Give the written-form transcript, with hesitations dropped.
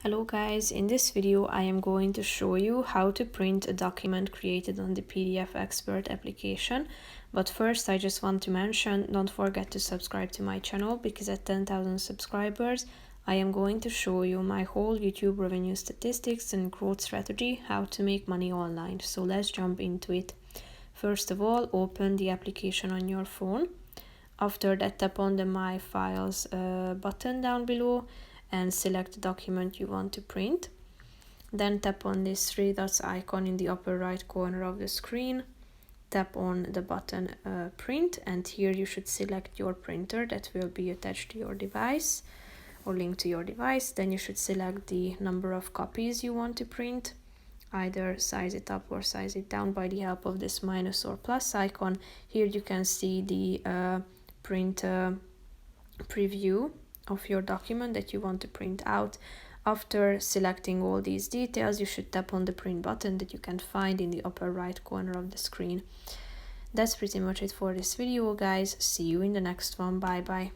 Hello guys, in this video I am going to show you how to print a document created on the PDF Expert application. But first I just want to mention, don't forget to subscribe to my channel because at 10,000 subscribers I am going to show you my whole YouTube revenue statistics and growth strategy, how to make money online. So let's jump into it. First of all, open the application on your phone. After that, tap on the My Files button down below and select the document you want to print. Then tap on this three dots icon in the upper right corner of the screen. Tap on the button Print, and here you should select your printer that will be attached to your device or linked to your device. Then you should select the number of copies you want to print. Either size it up or size it down by the help of this minus or plus icon. Here you can see the print preview of your document that you want to print out. After selecting all these details, you should tap on the print button that you can find in the upper right corner of the screen. That's pretty much it for this video, guys. See you in the next one. Bye bye.